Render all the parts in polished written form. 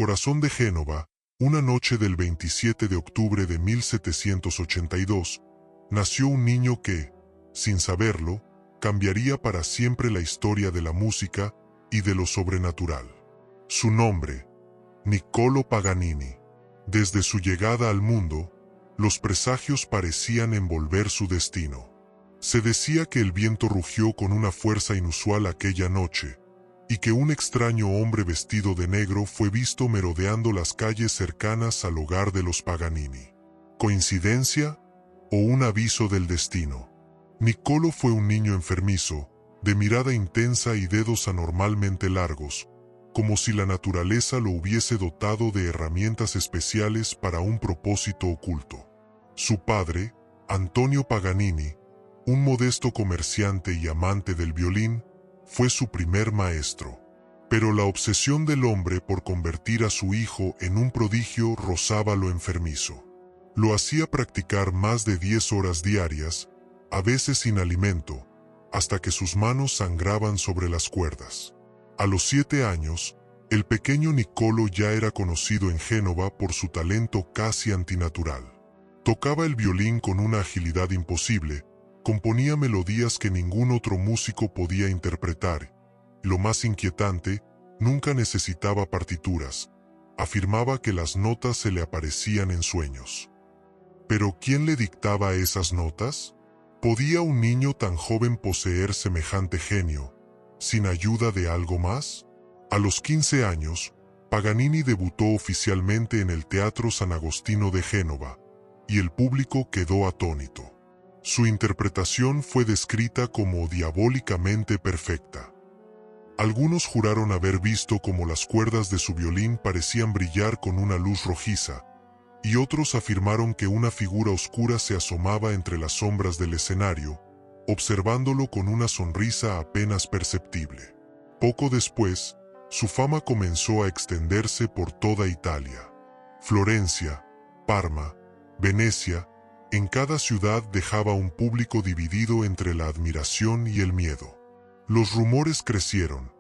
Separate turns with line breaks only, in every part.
corazón de Génova, una noche del 27 de octubre de 1782, nació un niño que, sin saberlo, cambiaría para siempre la historia de la música y de lo sobrenatural. Su nombre, Niccolò Paganini. Desde su llegada al mundo, los presagios parecían envolver su destino. Se decía que el viento rugió con una fuerza inusual aquella noche, y que un extraño hombre vestido de negro fue visto merodeando las calles cercanas al hogar de los Paganini. ¿Coincidencia o un aviso del destino? Niccolò fue un niño enfermizo, de mirada intensa y dedos anormalmente largos, como si la naturaleza lo hubiese dotado de herramientas especiales para un propósito oculto. Su padre, Antonio Paganini, un modesto comerciante y amante del violín, fue su primer maestro. Pero la obsesión del hombre por convertir a su hijo en un prodigio rozaba lo enfermizo. Lo hacía practicar más de 10 horas diarias, a veces sin alimento, hasta que sus manos sangraban sobre las cuerdas. A los 7 años, el pequeño Niccolò ya era conocido en Génova por su talento casi antinatural. Tocaba el violín con una agilidad imposible, componía melodías que ningún otro músico podía interpretar, y lo más inquietante, nunca necesitaba partituras. Afirmaba que las notas se le aparecían en sueños. ¿Pero quién le dictaba esas notas? ¿Podía un niño tan joven poseer semejante genio, sin ayuda de algo más? A los 15 años, Paganini debutó oficialmente en el Teatro San Agostino de Génova, y el público quedó atónito. Su interpretación fue descrita como diabólicamente perfecta. Algunos juraron haber visto cómo las cuerdas de su violín parecían brillar con una luz rojiza, y otros afirmaron que una figura oscura se asomaba entre las sombras del escenario, observándolo con una sonrisa apenas perceptible. Poco después, su fama comenzó a extenderse por toda Italia. Florencia, Parma, Venecia, en cada ciudad dejaba un público dividido entre la admiración y el miedo. Los rumores crecieron.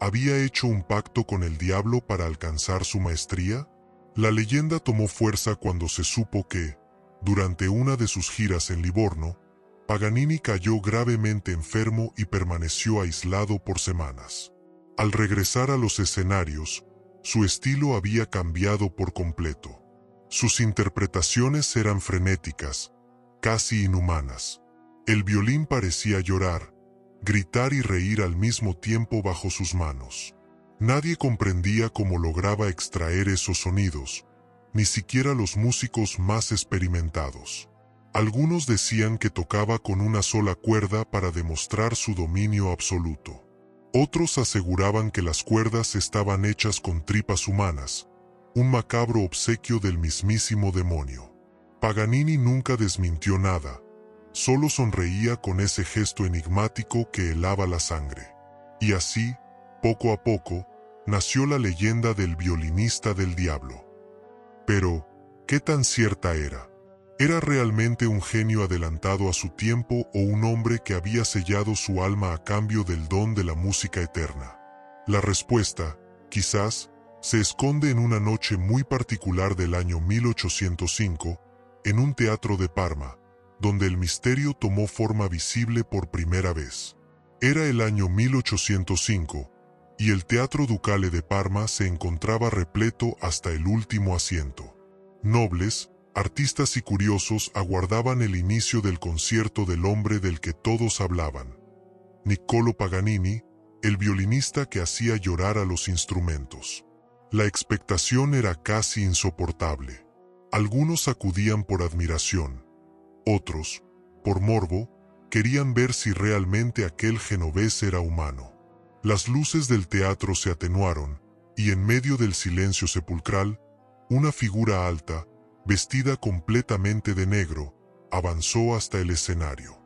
¿Había hecho un pacto con el diablo para alcanzar su maestría? La leyenda tomó fuerza cuando se supo que, durante una de sus giras en Livorno, Paganini cayó gravemente enfermo y permaneció aislado por semanas. Al regresar a los escenarios, su estilo había cambiado por completo. Sus interpretaciones eran frenéticas, casi inhumanas. El violín parecía llorar, gritar y reír al mismo tiempo bajo sus manos. Nadie comprendía cómo lograba extraer esos sonidos, ni siquiera los músicos más experimentados. Algunos decían que tocaba con una sola cuerda para demostrar su dominio absoluto. Otros aseguraban que las cuerdas estaban hechas con tripas humanas, un macabro obsequio del mismísimo demonio. Paganini nunca desmintió nada, solo sonreía con ese gesto enigmático que helaba la sangre. Y así, poco a poco, nació la leyenda del violinista del diablo. Pero, ¿qué tan cierta era? ¿Era realmente un genio adelantado a su tiempo o un hombre que había sellado su alma a cambio del don de la música eterna? La respuesta, quizás, se esconde en una noche muy particular del año 1805, en un teatro de Parma, donde el misterio tomó forma visible por primera vez. Era el año 1805, y el Teatro Ducale de Parma se encontraba repleto hasta el último asiento. Nobles, artistas y curiosos aguardaban el inicio del concierto del hombre del que todos hablaban. Niccolò Paganini, el violinista que hacía llorar a los instrumentos. La expectación era casi insoportable. Algunos acudían por admiración. Otros, por morbo, querían ver si realmente aquel genovés era humano. Las luces del teatro se atenuaron, y en medio del silencio sepulcral, una figura alta, vestida completamente de negro, avanzó hasta el escenario.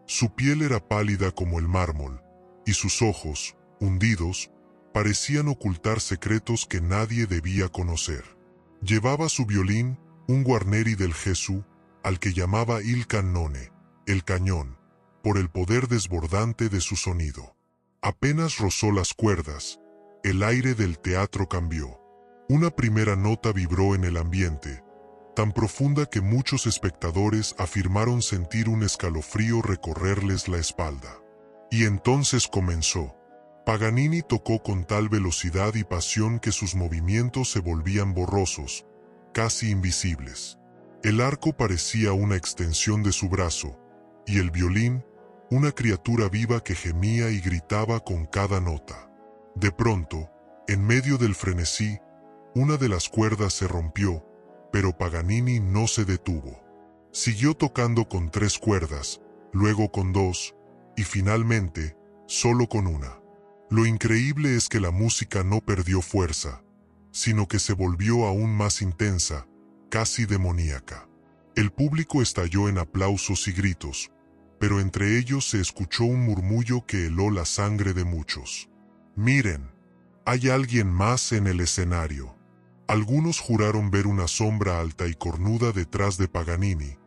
Su piel era pálida como el mármol, y sus ojos, hundidos, parecían ocultar secretos que nadie debía conocer. Llevaba su violín, un Guarneri del Gesù, al que llamaba il cannone, el cañón, por el poder desbordante de su sonido. Apenas rozó las cuerdas, el aire del teatro cambió. Una primera nota vibró en el ambiente, tan profunda que muchos espectadores afirmaron sentir un escalofrío recorrerles la espalda. Y entonces comenzó. Paganini tocó con tal velocidad y pasión que sus movimientos se volvían borrosos, casi invisibles. El arco parecía una extensión de su brazo, y el violín, una criatura viva que gemía y gritaba con cada nota. De pronto, en medio del frenesí, una de las cuerdas se rompió, pero Paganini no se detuvo. Siguió tocando con 3 cuerdas, luego con 2, y finalmente, solo con una. Lo increíble es que la música no perdió fuerza, sino que se volvió aún más intensa, casi demoníaca. El público estalló en aplausos y gritos, pero entre ellos se escuchó un murmullo que heló la sangre de muchos. «Miren, hay alguien más en el escenario». Algunos juraron ver una sombra alta y cornuda detrás de Paganini,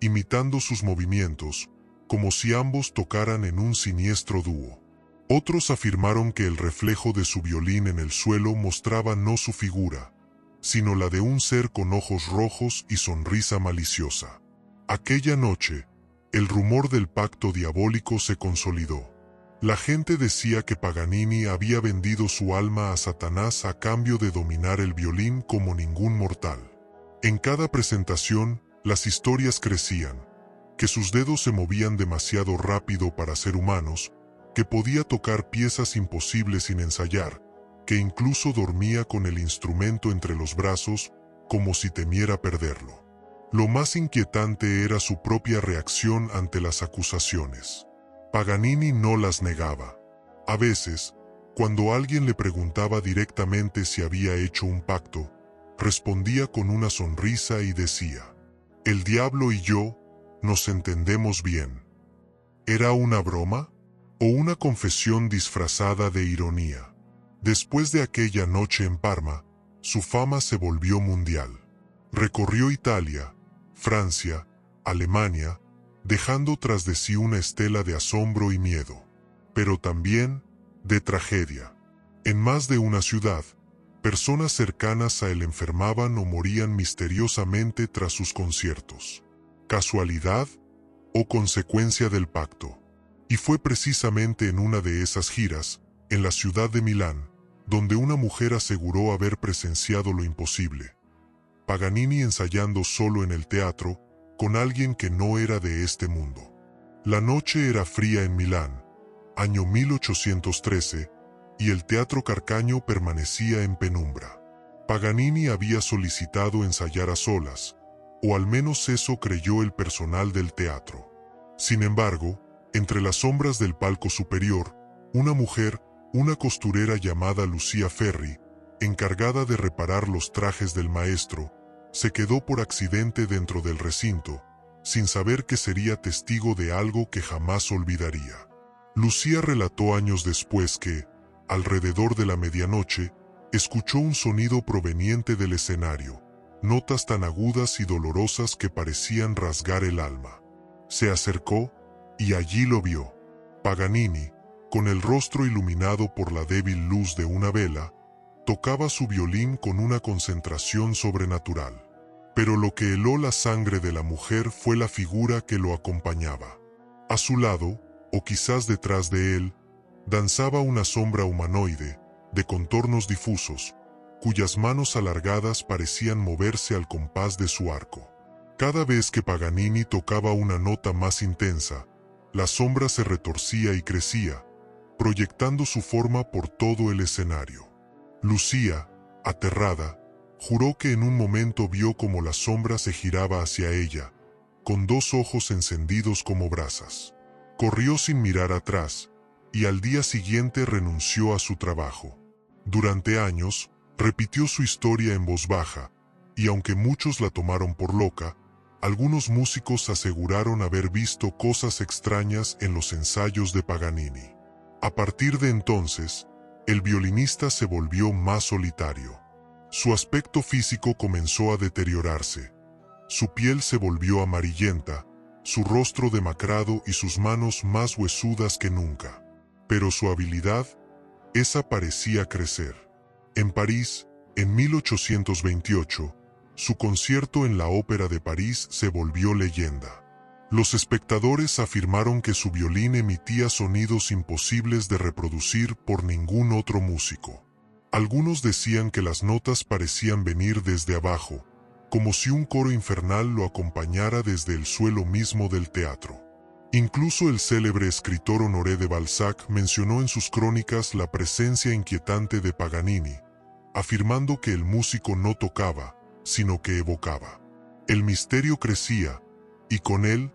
imitando sus movimientos, como si ambos tocaran en un siniestro dúo. Otros afirmaron que el reflejo de su violín en el suelo mostraba no su figura, sino la de un ser con ojos rojos y sonrisa maliciosa. Aquella noche, el rumor del pacto diabólico se consolidó. La gente decía que Paganini había vendido su alma a Satanás a cambio de dominar el violín como ningún mortal. En cada presentación, las historias crecían, que sus dedos se movían demasiado rápido para ser humanos, que podía tocar piezas imposibles sin ensayar, que incluso dormía con el instrumento entre los brazos, como si temiera perderlo. Lo más inquietante era su propia reacción ante las acusaciones. Paganini no las negaba. A veces, cuando alguien le preguntaba directamente si había hecho un pacto, respondía con una sonrisa y decía: «El diablo y yo nos entendemos bien». ¿Era una broma? ¿O una confesión disfrazada de ironía? Después de aquella noche en Parma, su fama se volvió mundial. Recorrió Italia, Francia, Alemania, dejando tras de sí una estela de asombro y miedo, pero también de tragedia. En más de una ciudad, personas cercanas a él enfermaban o morían misteriosamente tras sus conciertos. ¿Casualidad o consecuencia del pacto? Y fue precisamente en una de esas giras, en la ciudad de Milán, donde una mujer aseguró haber presenciado lo imposible. Paganini ensayando solo en el teatro, con alguien que no era de este mundo. La noche era fría en Milán, año 1813, y el Teatro Carcaño permanecía en penumbra. Paganini había solicitado ensayar a solas, o al menos eso creyó el personal del teatro. Sin embargo, entre las sombras del palco superior, una mujer, una costurera llamada Lucia Ferri, encargada de reparar los trajes del maestro, se quedó por accidente dentro del recinto, sin saber que sería testigo de algo que jamás olvidaría. Lucía relató años después que, alrededor de la medianoche, escuchó un sonido proveniente del escenario, notas tan agudas y dolorosas que parecían rasgar el alma. Se acercó, y allí lo vio. Paganini, con el rostro iluminado por la débil luz de una vela, tocaba su violín con una concentración sobrenatural. Pero lo que heló la sangre de la mujer fue la figura que lo acompañaba. A su lado, o quizás detrás de él, danzaba una sombra humanoide, de contornos difusos, cuyas manos alargadas parecían moverse al compás de su arco. Cada vez que Paganini tocaba una nota más intensa, la sombra se retorcía y crecía, proyectando su forma por todo el escenario. Lucía, aterrada, juró que en un momento vio como la sombra se giraba hacia ella, con 2 ojos encendidos como brasas. Corrió sin mirar atrás, y al día siguiente renunció a su trabajo. Durante años, repitió su historia en voz baja, y aunque muchos la tomaron por loca, algunos músicos aseguraron haber visto cosas extrañas en los ensayos de Paganini. A partir de entonces, el violinista se volvió más solitario. Su aspecto físico comenzó a deteriorarse. Su piel se volvió amarillenta, su rostro demacrado y sus manos más huesudas que nunca. Pero su habilidad, esa parecía crecer. En París, En 1828, su concierto en la Ópera de París se volvió leyenda. Los espectadores afirmaron que su violín emitía sonidos imposibles de reproducir por ningún otro músico. Algunos decían que las notas parecían venir desde abajo, como si un coro infernal lo acompañara desde el suelo mismo del teatro. Incluso el célebre escritor Honoré de Balzac mencionó en sus crónicas la presencia inquietante de Paganini, afirmando que el músico no tocaba, sino que evocaba. El misterio crecía, y con él,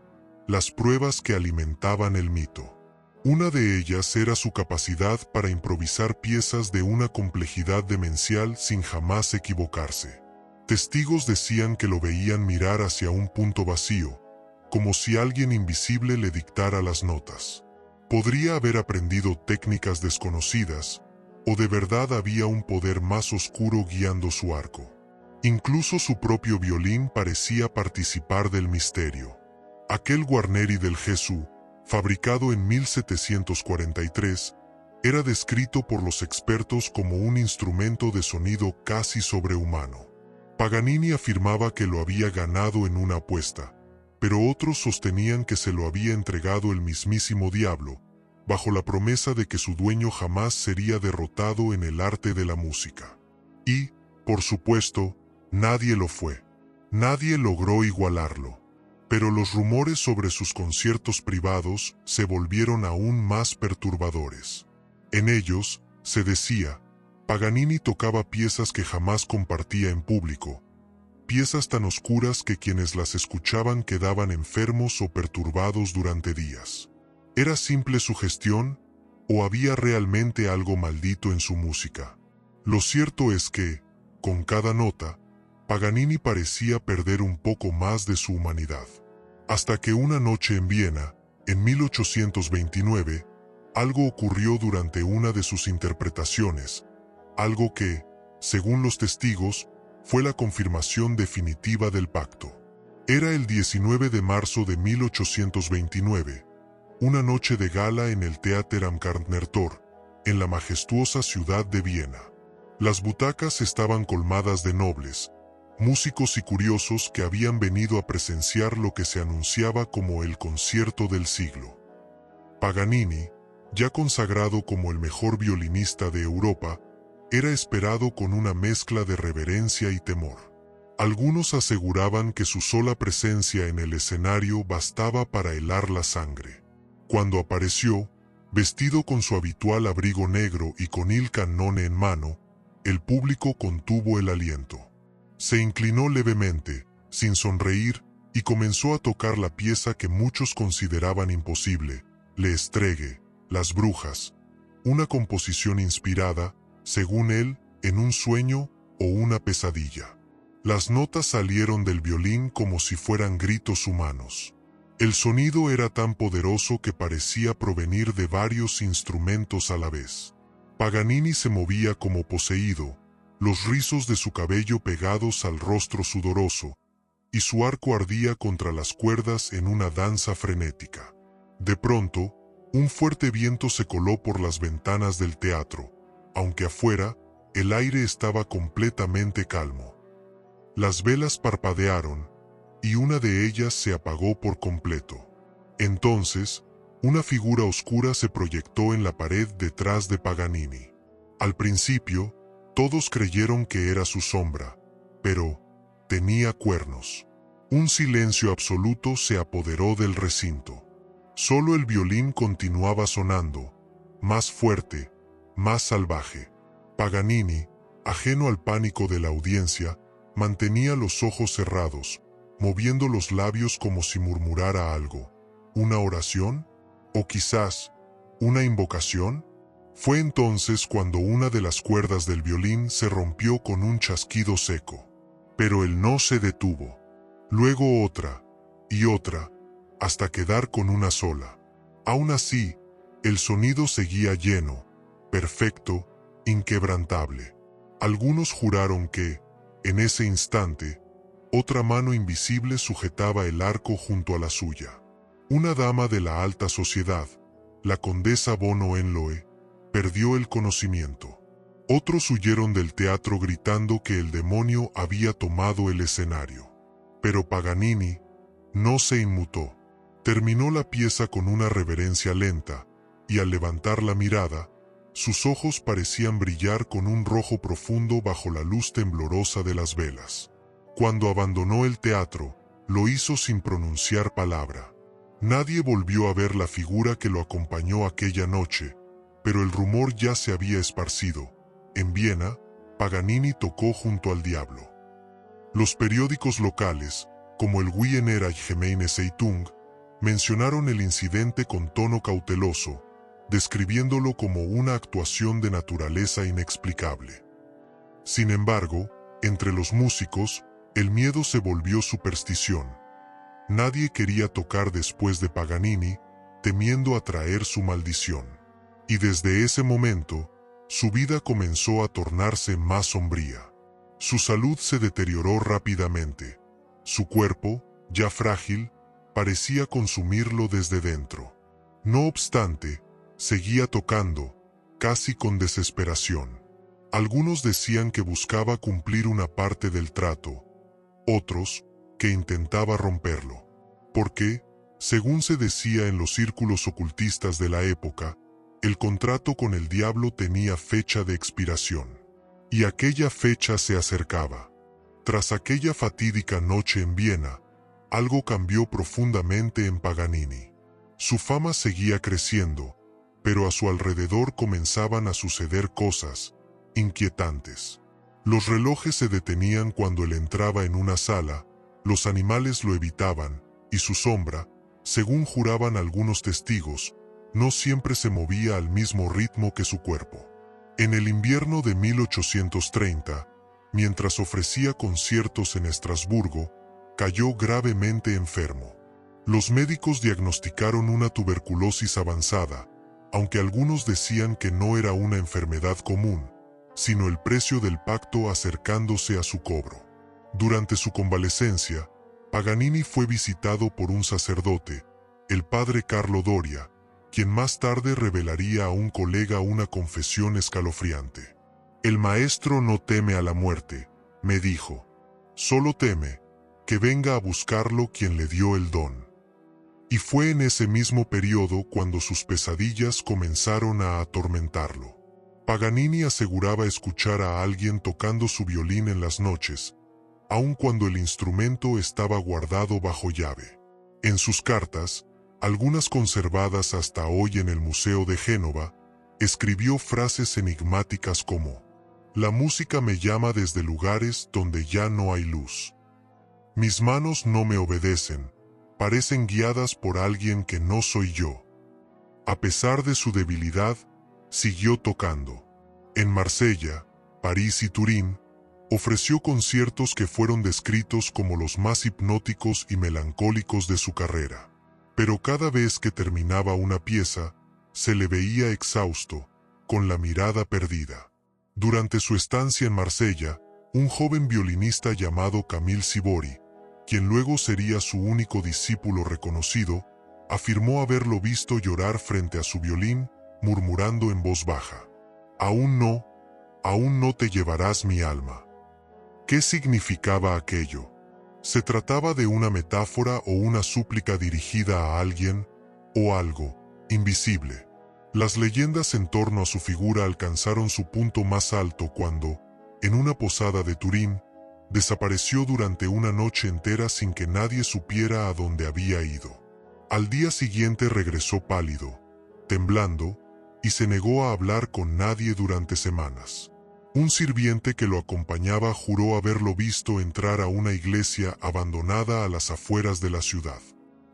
las pruebas que alimentaban el mito. Una de ellas era su capacidad para improvisar piezas de una complejidad demencial sin jamás equivocarse. Testigos decían que lo veían mirar hacia un punto vacío, como si alguien invisible le dictara las notas. Podría haber aprendido técnicas desconocidas, o de verdad había un poder más oscuro guiando su arco. Incluso su propio violín parecía participar del misterio. Aquel Guarneri del Jesús, fabricado en 1743, era descrito por los expertos como un instrumento de sonido casi sobrehumano. Paganini afirmaba que lo había ganado en una apuesta, pero otros sostenían que se lo había entregado el mismísimo diablo, bajo la promesa de que su dueño jamás sería derrotado en el arte de la música. Y, por supuesto, nadie lo fue. Nadie logró igualarlo. Pero los rumores sobre sus conciertos privados se volvieron aún más perturbadores. En ellos, se decía, Paganini tocaba piezas que jamás compartía en público, piezas tan oscuras que quienes las escuchaban quedaban enfermos o perturbados durante días. ¿Era simple sugestión o había realmente algo maldito en su música? Lo cierto es que, con cada nota, Paganini parecía perder un poco más de su humanidad. Hasta que una noche en Viena, en 1829, algo ocurrió durante una de sus interpretaciones, algo que, según los testigos, fue la confirmación definitiva del pacto. Era el 19 de marzo de 1829, una noche de gala en el Theater am Kärntner Tor, en la majestuosa ciudad de Viena. Las butacas estaban colmadas de nobles, músicos y curiosos que habían venido a presenciar lo que se anunciaba como el concierto del siglo. Paganini, ya consagrado como el mejor violinista de Europa, era esperado con una mezcla de reverencia y temor. Algunos aseguraban que su sola presencia en el escenario bastaba para helar la sangre. Cuando apareció, vestido con su habitual abrigo negro y con il cannone en mano, el público contuvo el aliento. Se inclinó levemente, sin sonreír, y comenzó a tocar la pieza que muchos consideraban imposible, Le Streghe, Las Brujas, una composición inspirada, según él, en un sueño o una pesadilla. Las notas salieron del violín como si fueran gritos humanos. El sonido era tan poderoso que parecía provenir de varios instrumentos a la vez. Paganini se movía como poseído, los rizos de su cabello pegados al rostro sudoroso, y su arco ardía contra las cuerdas en una danza frenética. De pronto, un fuerte viento se coló por las ventanas del teatro, aunque afuera, el aire estaba completamente calmo. Las velas parpadearon, y una de ellas se apagó por completo. Entonces, una figura oscura se proyectó en la pared detrás de Paganini. Al principio, todos creyeron que era su sombra, pero tenía cuernos. Un silencio absoluto se apoderó del recinto. Solo el violín continuaba sonando, más fuerte, más salvaje. Paganini, ajeno al pánico de la audiencia, mantenía los ojos cerrados, moviendo los labios como si murmurara algo. ¿Una oración? ¿O quizás una invocación? Fue entonces cuando una de las cuerdas del violín se rompió con un chasquido seco. Pero él no se detuvo. Luego otra, y otra, hasta quedar con una sola. Aún así, el sonido seguía lleno, perfecto, inquebrantable. Algunos juraron que, en ese instante, otra mano invisible sujetaba el arco junto a la suya. Una dama de la alta sociedad, la condesa von Hohenlohe, perdió el conocimiento. Otros huyeron del teatro gritando que el demonio había tomado el escenario. Pero Paganini no se inmutó. Terminó la pieza con una reverencia lenta, y al levantar la mirada, sus ojos parecían brillar con un rojo profundo bajo la luz temblorosa de las velas. Cuando abandonó el teatro, lo hizo sin pronunciar palabra. Nadie volvió a ver la figura que lo acompañó aquella noche, pero el rumor ya se había esparcido. En Viena, Paganini tocó junto al diablo. Los periódicos locales, como el Wiener Allgemeine Zeitung, mencionaron el incidente con tono cauteloso, describiéndolo como una actuación de naturaleza inexplicable. Sin embargo, entre los músicos, el miedo se volvió superstición. Nadie quería tocar después de Paganini, temiendo atraer su maldición. Y desde ese momento, su vida comenzó a tornarse más sombría. Su salud se deterioró rápidamente. Su cuerpo, ya frágil, parecía consumirlo desde dentro. No obstante, seguía tocando, casi con desesperación. Algunos decían que buscaba cumplir una parte del trato, otros, que intentaba romperlo. Porque, según se decía en los círculos ocultistas de la época, el contrato con el diablo tenía fecha de expiración. Y aquella fecha se acercaba. Tras aquella fatídica noche en Viena, algo cambió profundamente en Paganini. Su fama seguía creciendo, pero a su alrededor comenzaban a suceder cosas inquietantes. Los relojes se detenían cuando él entraba en una sala, los animales lo evitaban, y su sombra, según juraban algunos testigos, no siempre se movía al mismo ritmo que su cuerpo. En el invierno de 1830, mientras ofrecía conciertos en Estrasburgo, cayó gravemente enfermo. Los médicos diagnosticaron una tuberculosis avanzada, aunque algunos decían que no era una enfermedad común, sino el precio del pacto acercándose a su cobro. Durante su convalecencia, Paganini fue visitado por un sacerdote, el padre Carlo Doria, quien más tarde revelaría a un colega una confesión escalofriante. «El maestro no teme a la muerte», me dijo. «Solo teme que venga a buscarlo quien le dio el don». Y fue en ese mismo periodo cuando sus pesadillas comenzaron a atormentarlo. Paganini aseguraba escuchar a alguien tocando su violín en las noches, aun cuando el instrumento estaba guardado bajo llave. En sus cartas, algunas conservadas hasta hoy en el Museo de Génova, escribió frases enigmáticas como: «La música me llama desde lugares donde ya no hay luz. Mis manos no me obedecen, parecen guiadas por alguien que no soy yo». A pesar de su debilidad, siguió tocando. En Marsella, París y Turín, ofreció conciertos que fueron descritos como los más hipnóticos y melancólicos de su carrera. Pero cada vez que terminaba una pieza, se le veía exhausto, con la mirada perdida. Durante su estancia en Marsella, un joven violinista llamado Camille Sibori, quien luego sería su único discípulo reconocido, afirmó haberlo visto llorar frente a su violín, murmurando en voz baja: aún no te llevarás mi alma». ¿Qué significaba aquello? ¿Se trataba de una metáfora o una súplica dirigida a alguien o algo invisible? Las leyendas en torno a su figura alcanzaron su punto más alto cuando, en una posada de Turín, desapareció durante una noche entera sin que nadie supiera a dónde había ido. Al día siguiente regresó pálido, temblando, y se negó a hablar con nadie durante semanas. Un sirviente que lo acompañaba juró haberlo visto entrar a una iglesia abandonada a las afueras de la ciudad.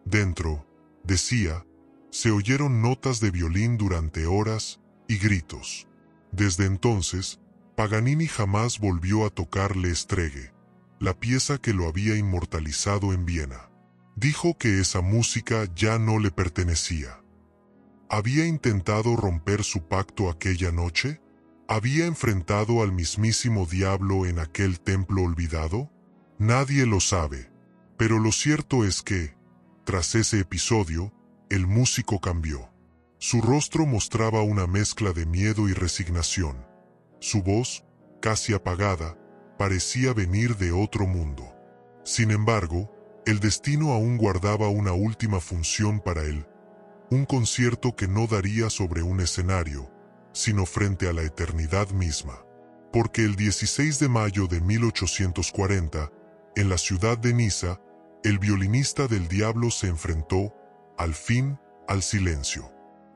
Dentro, decía, se oyeron notas de violín durante horas y gritos. Desde entonces, Paganini jamás volvió a tocar Le Streghe, la pieza que lo había inmortalizado en Viena. Dijo que esa música ya no le pertenecía. ¿Había intentado romper su pacto aquella noche? ¿Había enfrentado al mismísimo diablo en aquel templo olvidado? Nadie lo sabe, pero lo cierto es que, tras ese episodio, el músico cambió. Su rostro mostraba una mezcla de miedo y resignación. Su voz, casi apagada, parecía venir de otro mundo. Sin embargo, el destino aún guardaba una última función para él, un concierto que no daría sobre un escenario, sino frente a la eternidad misma. Porque el 16 de mayo de 1840, en la ciudad de Niza, el violinista del diablo se enfrentó, al fin, al silencio.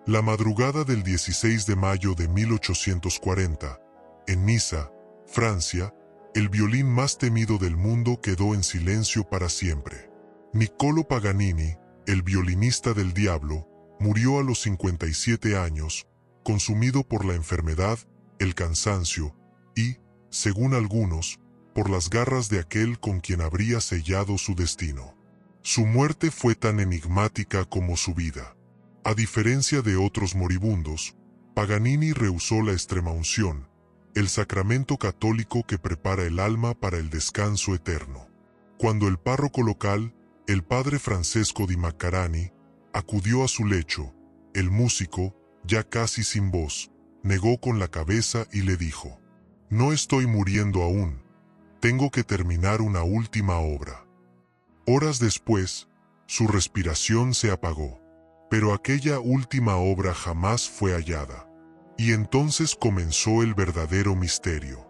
La madrugada del 16 de mayo de 1840, en Niza, Francia, el violín más temido del mundo quedó en silencio para siempre. Niccolò Paganini, el violinista del diablo, murió a los 57 años, consumido por la enfermedad, el cansancio y, según algunos, por las garras de aquel con quien habría sellado su destino. Su muerte fue tan enigmática como su vida. A diferencia de otros moribundos, Paganini rehusó la extremaunción, el sacramento católico que prepara el alma para el descanso eterno. Cuando el párroco local, el padre Francesco di Maccarani, acudió a su lecho, el músico, ya casi sin voz, negó con la cabeza y le dijo: «No estoy muriendo aún, tengo que terminar una última obra». Horas después, su respiración se apagó, pero aquella última obra jamás fue hallada. Y entonces comenzó el verdadero misterio.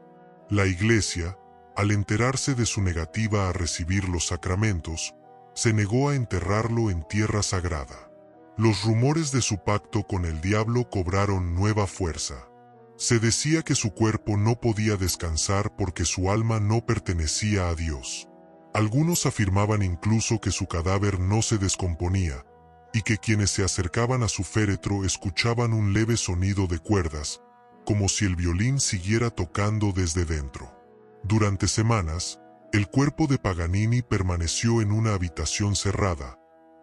La Iglesia, al enterarse de su negativa a recibir los sacramentos, se negó a enterrarlo en tierra sagrada. Los rumores de su pacto con el diablo cobraron nueva fuerza. Se decía que su cuerpo no podía descansar porque su alma no pertenecía a Dios. Algunos afirmaban incluso que su cadáver no se descomponía, y que quienes se acercaban a su féretro escuchaban un leve sonido de cuerdas, como si el violín siguiera tocando desde dentro. Durante semanas, el cuerpo de Paganini permaneció en una habitación cerrada,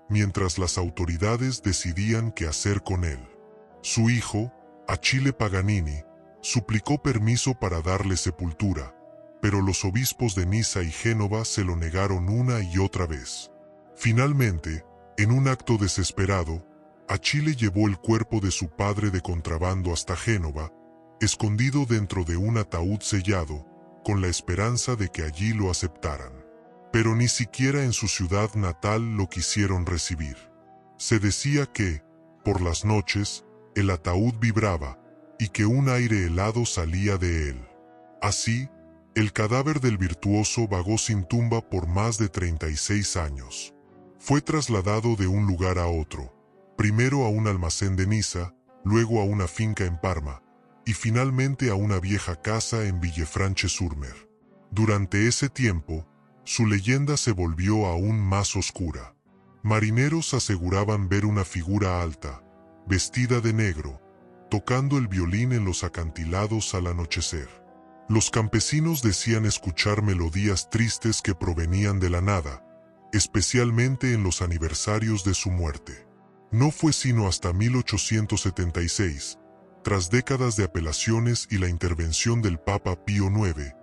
mientras las autoridades decidían qué hacer con él. Su hijo, Achille Paganini, suplicó permiso para darle sepultura, pero los obispos de Niza y Génova se lo negaron una y otra vez. Finalmente, en un acto desesperado, Achille llevó el cuerpo de su padre de contrabando hasta Génova, escondido dentro de un ataúd sellado, con la esperanza de que allí lo aceptaran. Pero ni siquiera en su ciudad natal lo quisieron recibir. Se decía que, por las noches, el ataúd vibraba y que un aire helado salía de él. Así, el cadáver del virtuoso vagó sin tumba por más de 36 años. Fue trasladado de un lugar a otro, primero a un almacén de Niza, luego a una finca en Parma, y finalmente a una vieja casa en Villefranche-sur-Mer. Durante ese tiempo, su leyenda se volvió aún más oscura. Marineros aseguraban ver una figura alta, vestida de negro, tocando el violín en los acantilados al anochecer. Los campesinos decían escuchar melodías tristes que provenían de la nada, especialmente en los aniversarios de su muerte. No fue sino hasta 1876, tras décadas de apelaciones y la intervención del Papa Pío IX,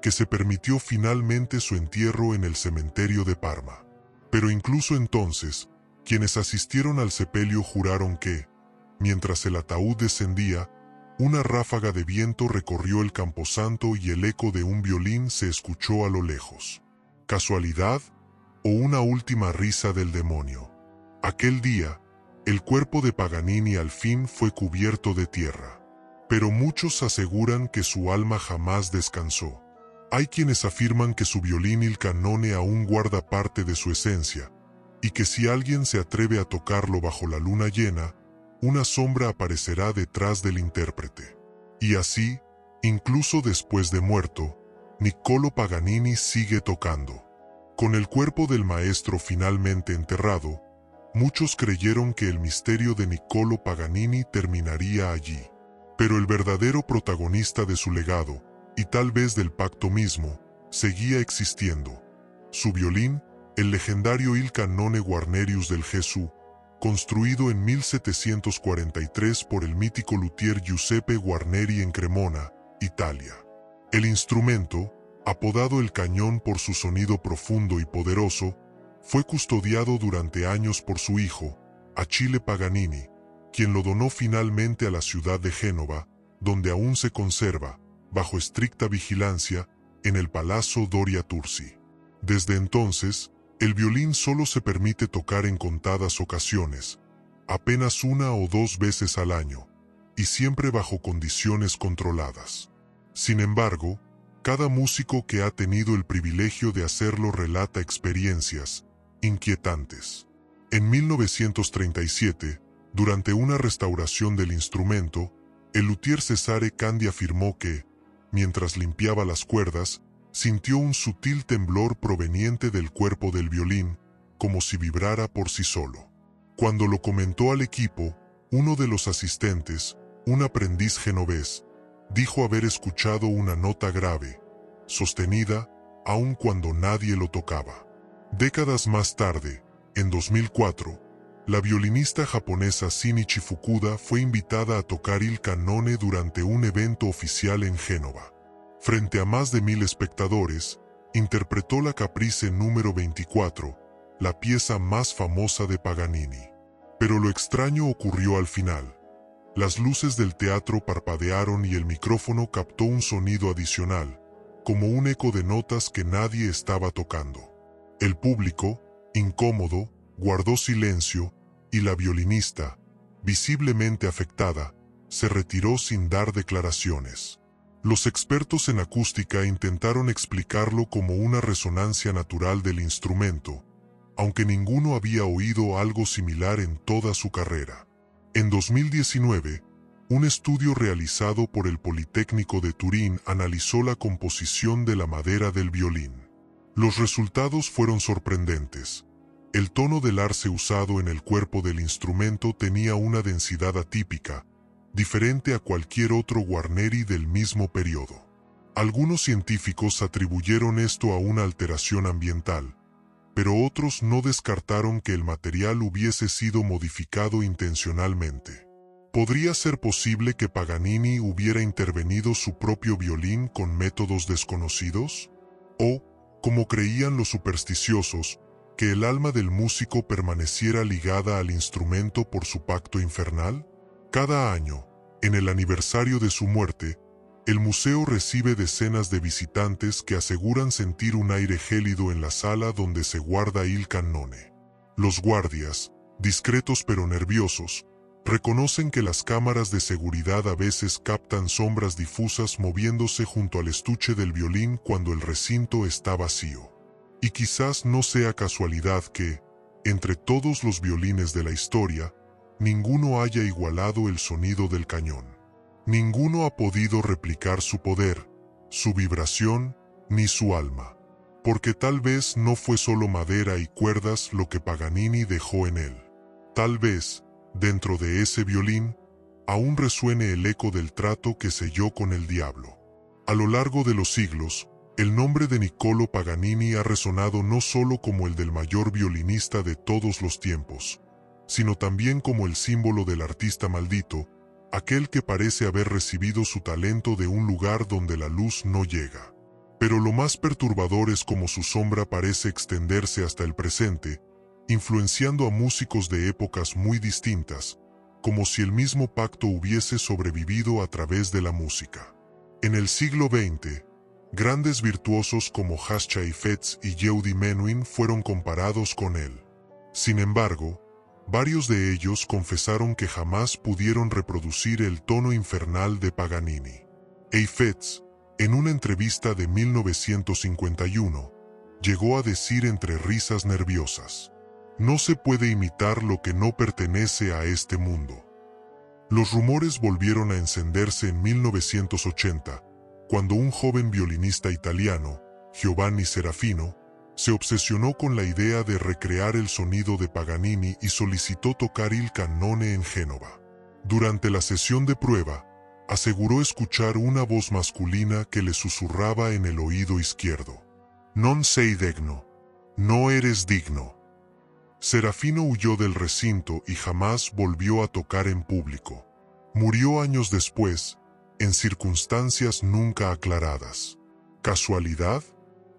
que se permitió finalmente su entierro en el cementerio de Parma. Pero incluso entonces, quienes asistieron al sepelio juraron que, mientras el ataúd descendía, una ráfaga de viento recorrió el camposanto y el eco de un violín se escuchó a lo lejos. ¿Casualidad o una última risa del demonio? Aquel día, el cuerpo de Paganini al fin fue cubierto de tierra. Pero muchos aseguran que su alma jamás descansó. Hay quienes afirman que su violín Il Cannone aún guarda parte de su esencia, y que si alguien se atreve a tocarlo bajo la luna llena, una sombra aparecerá detrás del intérprete. Y así, incluso después de muerto, Niccolò Paganini sigue tocando. Con el cuerpo del maestro finalmente enterrado, muchos creyeron que el misterio de Niccolò Paganini terminaría allí. Pero el verdadero protagonista de su legado, y tal vez del pacto mismo, seguía existiendo. Su violín, el legendario Il Cannone Guarnerius del Gesù, construido en 1743 por el mítico luthier Giuseppe Guarneri en Cremona, Italia. El instrumento, apodado el cañón por su sonido profundo y poderoso, fue custodiado durante años por su hijo, Achille Paganini, quien lo donó finalmente a la ciudad de Génova, donde aún se conserva, bajo estricta vigilancia, en el Palazzo Doria Tursi. Desde entonces, el violín solo se permite tocar en contadas ocasiones, apenas 1 o 2 veces al año, y siempre bajo condiciones controladas. Sin embargo, cada músico que ha tenido el privilegio de hacerlo relata experiencias inquietantes. En 1937, durante una restauración del instrumento, el luthier Cesare Candi afirmó que, mientras limpiaba las cuerdas, sintió un sutil temblor proveniente del cuerpo del violín, como si vibrara por sí solo. Cuando lo comentó al equipo, uno de los asistentes, un aprendiz genovés, dijo haber escuchado una nota grave, sostenida, aun cuando nadie lo tocaba. Décadas más tarde, en 2004, la violinista japonesa Shinichi Fukuda fue invitada a tocar il cannone durante un evento oficial en Génova. Frente a más de 1000 espectadores, interpretó la Caprice número 24, la pieza más famosa de Paganini. Pero lo extraño ocurrió al final. Las luces del teatro parpadearon y el micrófono captó un sonido adicional, como un eco de notas que nadie estaba tocando. El público, incómodo, guardó silencio, y la violinista, visiblemente afectada, se retiró sin dar declaraciones. Los expertos en acústica intentaron explicarlo como una resonancia natural del instrumento, aunque ninguno había oído algo similar en toda su carrera. En 2019, un estudio realizado por el Politécnico de Turín analizó la composición de la madera del violín. Los resultados fueron sorprendentes. El tono del arce usado en el cuerpo del instrumento tenía una densidad atípica, diferente a cualquier otro Guarneri del mismo periodo. Algunos científicos atribuyeron esto a una alteración ambiental, pero otros no descartaron que el material hubiese sido modificado intencionalmente. ¿Podría ser posible que Paganini hubiera intervenido su propio violín con métodos desconocidos? ¿O, como creían los supersticiosos, que el alma del músico permaneciera ligada al instrumento por su pacto infernal? Cada año, en el aniversario de su muerte, el museo recibe decenas de visitantes que aseguran sentir un aire gélido en la sala donde se guarda il cannone. Los guardias, discretos pero nerviosos, reconocen que las cámaras de seguridad a veces captan sombras difusas moviéndose junto al estuche del violín cuando el recinto está vacío. Y quizás no sea casualidad que, entre todos los violines de la historia, ninguno haya igualado el sonido del cañón. Ninguno ha podido replicar su poder, su vibración, ni su alma. Porque tal vez no fue solo madera y cuerdas lo que Paganini dejó en él. Tal vez, dentro de ese violín, aún resuene el eco del trato que selló con el diablo. A lo largo de los siglos, el nombre de Niccolò Paganini ha resonado no solo como el del mayor violinista de todos los tiempos, sino también como el símbolo del artista maldito, aquel que parece haber recibido su talento de un lugar donde la luz no llega. Pero lo más perturbador es cómo su sombra parece extenderse hasta el presente, influenciando a músicos de épocas muy distintas, como si el mismo pacto hubiese sobrevivido a través de la música. En el siglo XX, grandes virtuosos como Jascha Heifetz y Yehudi Menuhin fueron comparados con él. Sin embargo, varios de ellos confesaron que jamás pudieron reproducir el tono infernal de Paganini. Heifetz, en una entrevista de 1951, llegó a decir entre risas nerviosas: "No se puede imitar lo que no pertenece a este mundo". Los rumores volvieron a encenderse en 1980, cuando un joven violinista italiano, Giovanni Serafino, se obsesionó con la idea de recrear el sonido de Paganini y solicitó tocar il cannone en Génova. Durante la sesión de prueba, aseguró escuchar una voz masculina que le susurraba en el oído izquierdo: "Non sei degno", no eres digno. Serafino huyó del recinto y jamás volvió a tocar en público. Murió años después, en circunstancias nunca aclaradas. ¿Casualidad?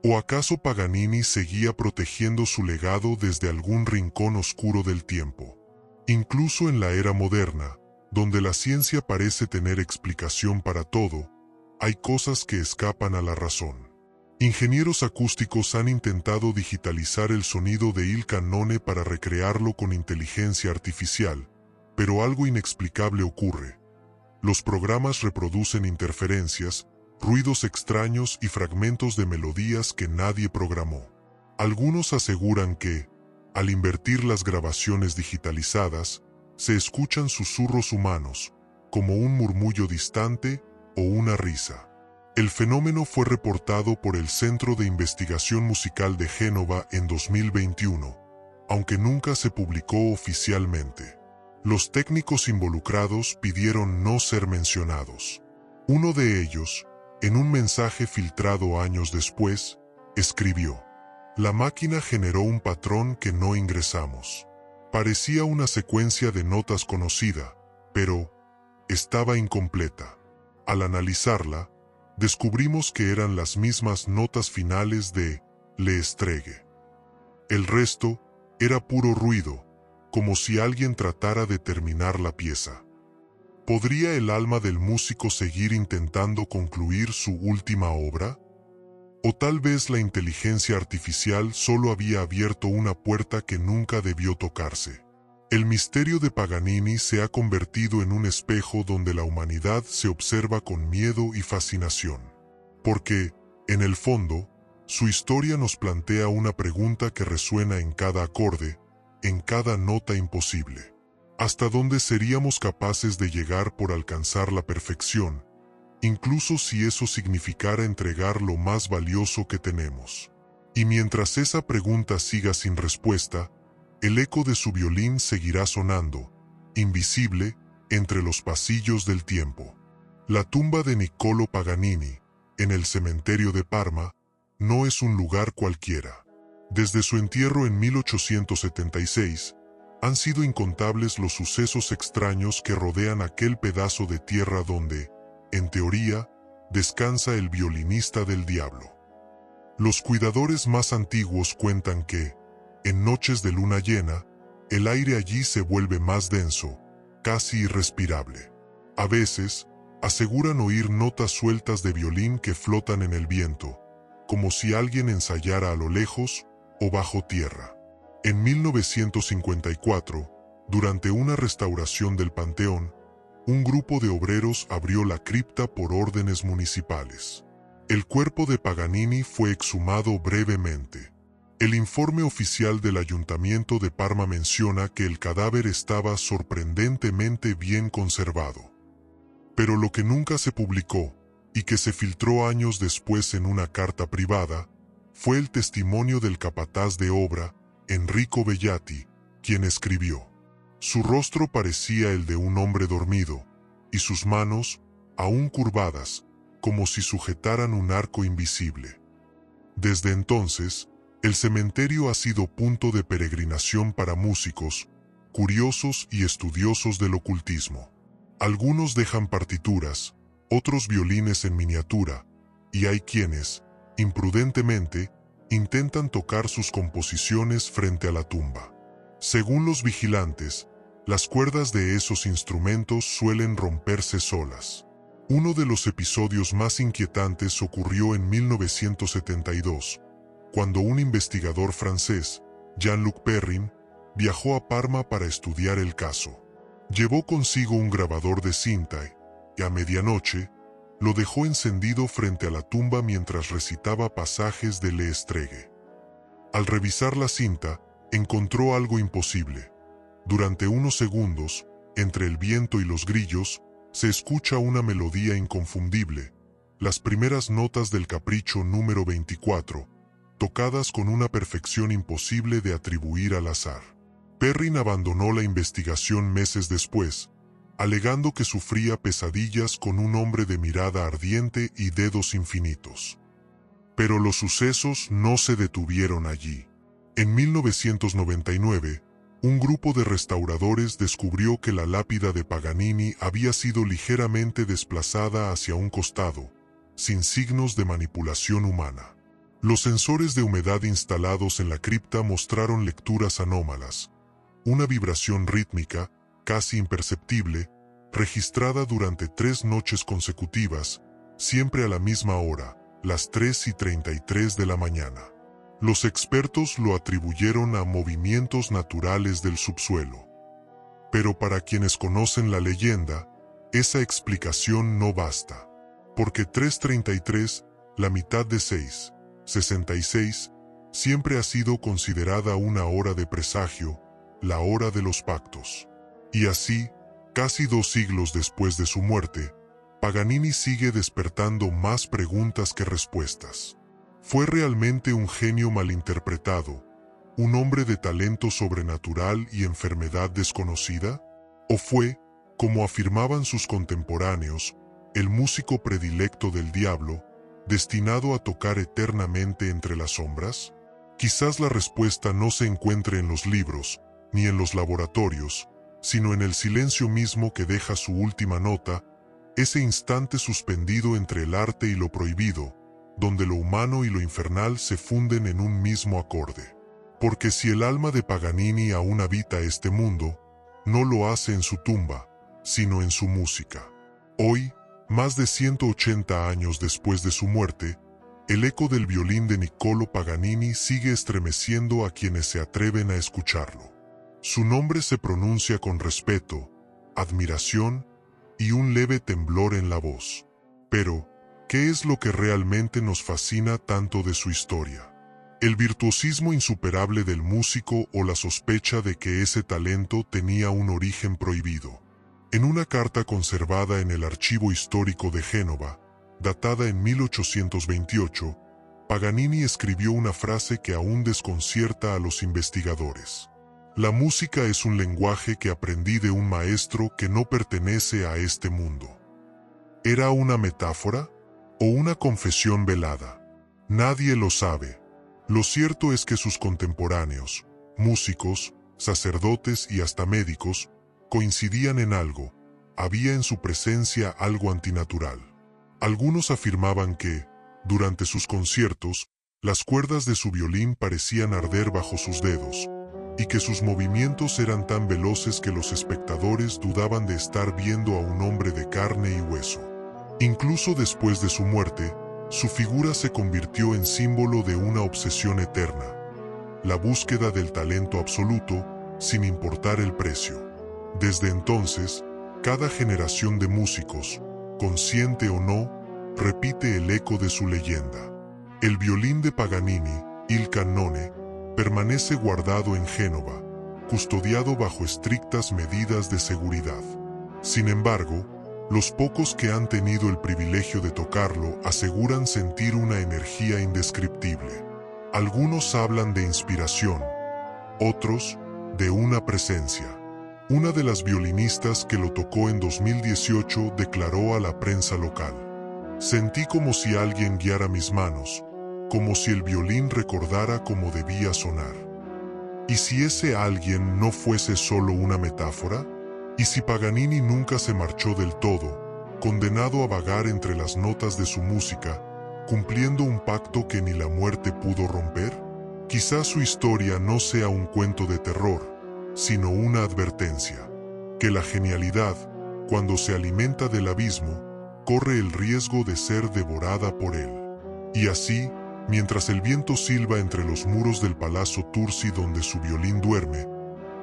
¿O acaso Paganini seguía protegiendo su legado desde algún rincón oscuro del tiempo? Incluso en la era moderna, donde la ciencia parece tener explicación para todo, hay cosas que escapan a la razón. Ingenieros acústicos han intentado digitalizar el sonido de Il Cannone para recrearlo con inteligencia artificial, pero algo inexplicable ocurre. Los programas reproducen interferencias, ruidos extraños y fragmentos de melodías que nadie programó. Algunos aseguran que, al invertir las grabaciones digitalizadas, se escuchan susurros humanos, como un murmullo distante o una risa. El fenómeno fue reportado por el Centro de Investigación Musical de Génova en 2021, aunque nunca se publicó oficialmente. Los técnicos involucrados pidieron no ser mencionados. Uno de ellos, en un mensaje filtrado años después, escribió: «La máquina generó un patrón que no ingresamos. Parecía una secuencia de notas conocida, pero estaba incompleta. Al analizarla, descubrimos que eran las mismas notas finales de Le Streghe. El resto era puro ruido, como si alguien tratara de terminar la pieza». ¿Podría el alma del músico seguir intentando concluir su última obra? ¿O tal vez la inteligencia artificial solo había abierto una puerta que nunca debió tocarse? El misterio de Paganini se ha convertido en un espejo donde la humanidad se observa con miedo y fascinación. Porque, en el fondo, su historia nos plantea una pregunta que resuena en cada acorde, en cada nota imposible. ¿Hasta dónde seríamos capaces de llegar por alcanzar la perfección, incluso si eso significara entregar lo más valioso que tenemos? Y mientras esa pregunta siga sin respuesta, el eco de su violín seguirá sonando, invisible, entre los pasillos del tiempo. La tumba de Niccolò Paganini, en el cementerio de Parma, no es un lugar cualquiera. Desde su entierro en 1876, han sido incontables los sucesos extraños que rodean aquel pedazo de tierra donde, en teoría, descansa el violinista del diablo. Los cuidadores más antiguos cuentan que, en noches de luna llena, el aire allí se vuelve más denso, casi irrespirable. A veces, aseguran oír notas sueltas de violín que flotan en el viento, como si alguien ensayara a lo lejos o bajo tierra. En 1954, durante una restauración del Panteón, un grupo de obreros abrió la cripta por órdenes municipales. El cuerpo de Paganini fue exhumado brevemente. El informe oficial del Ayuntamiento de Parma menciona que el cadáver estaba sorprendentemente bien conservado. Pero lo que nunca se publicó, y que se filtró años después en una carta privada, fue el testimonio del capataz de obra, Enrico Bellati, quien escribió: «Su rostro parecía el de un hombre dormido, y sus manos, aún curvadas, como si sujetaran un arco invisible». Desde entonces, el cementerio ha sido punto de peregrinación para músicos, curiosos y estudiosos del ocultismo. Algunos dejan partituras, otros violines en miniatura, y hay quienes, imprudentemente, intentan tocar sus composiciones frente a la tumba. Según los vigilantes, las cuerdas de esos instrumentos suelen romperse solas. Uno de los episodios más inquietantes ocurrió en 1972, cuando un investigador francés, Jean-Luc Perrin, viajó a Parma para estudiar el caso. Llevó consigo un grabador de cinta y, a medianoche, lo dejó encendido frente a la tumba mientras recitaba pasajes de Le Streghe. Al revisar la cinta, encontró algo imposible. Durante unos segundos, entre el viento y los grillos, se escucha una melodía inconfundible, las primeras notas del capricho número 24, tocadas con una perfección imposible de atribuir al azar. Perrin abandonó la investigación meses después, alegando que sufría pesadillas con un hombre de mirada ardiente y dedos infinitos. Pero los sucesos no se detuvieron allí. En 1999, un grupo de restauradores descubrió que la lápida de Paganini había sido ligeramente desplazada hacia un costado, sin signos de manipulación humana. Los sensores de humedad instalados en la cripta mostraron lecturas anómalas, una vibración rítmica, casi imperceptible, registrada durante 3 noches consecutivas, siempre a la misma hora, las 3:33 de la mañana. Los expertos lo atribuyeron a movimientos naturales del subsuelo. Pero para quienes conocen la leyenda, esa explicación no basta. Porque 3:33, la mitad de 6:66, siempre ha sido considerada una hora de presagio, la hora de los pactos. Y así, casi 2 siglos después de su muerte, Paganini sigue despertando más preguntas que respuestas. ¿Fue realmente un genio malinterpretado, un hombre de talento sobrenatural y enfermedad desconocida? ¿O fue, como afirmaban sus contemporáneos, el músico predilecto del diablo, destinado a tocar eternamente entre las sombras? Quizás la respuesta no se encuentre en los libros, ni en los laboratorios, sino en el silencio mismo que deja su última nota, ese instante suspendido entre el arte y lo prohibido, donde lo humano y lo infernal se funden en un mismo acorde. Porque si el alma de Paganini aún habita este mundo, no lo hace en su tumba, sino en su música. Hoy, más de 180 años después de su muerte, el eco del violín de Niccolò Paganini sigue estremeciendo a quienes se atreven a escucharlo. Su nombre se pronuncia con respeto, admiración y un leve temblor en la voz. Pero, ¿qué es lo que realmente nos fascina tanto de su historia? ¿El virtuosismo insuperable del músico o la sospecha de que ese talento tenía un origen prohibido? En una carta conservada en el Archivo Histórico de Génova, datada en 1828, Paganini escribió una frase que aún desconcierta a los investigadores. La música es un lenguaje que aprendí de un maestro que no pertenece a este mundo. ¿Era una metáfora o una confesión velada? Nadie lo sabe. Lo cierto es que sus contemporáneos, músicos, sacerdotes y hasta médicos, coincidían en algo. Había en su presencia algo antinatural. Algunos afirmaban que, durante sus conciertos, las cuerdas de su violín parecían arder bajo sus dedos, y que sus movimientos eran tan veloces que los espectadores dudaban de estar viendo a un hombre de carne y hueso. Incluso después de su muerte, su figura se convirtió en símbolo de una obsesión eterna, la búsqueda del talento absoluto, sin importar el precio. Desde entonces, cada generación de músicos, consciente o no, repite el eco de su leyenda. El violín de Paganini, Il Cannone, permanece guardado en Génova, custodiado bajo estrictas medidas de seguridad. Sin embargo, los pocos que han tenido el privilegio de tocarlo aseguran sentir una energía indescriptible. Algunos hablan de inspiración, otros de una presencia. Una de las violinistas que lo tocó en 2018 declaró a la prensa local: «Sentí como si alguien guiara mis manos, como si el violín recordara cómo debía sonar». ¿Y si ese alguien no fuese solo una metáfora? ¿Y si Paganini nunca se marchó del todo, condenado a vagar entre las notas de su música, cumpliendo un pacto que ni la muerte pudo romper? Quizás su historia no sea un cuento de terror, sino una advertencia, que la genialidad, cuando se alimenta del abismo, corre el riesgo de ser devorada por él. Y así, mientras el viento silba entre los muros del Palazzo Tursi donde su violín duerme,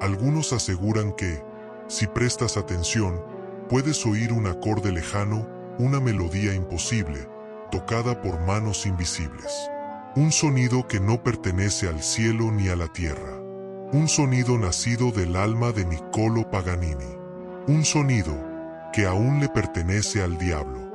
algunos aseguran que, si prestas atención, puedes oír un acorde lejano, una melodía imposible, tocada por manos invisibles. Un sonido que no pertenece al cielo ni a la tierra. Un sonido nacido del alma de Niccolò Paganini. Un sonido que aún le pertenece al diablo.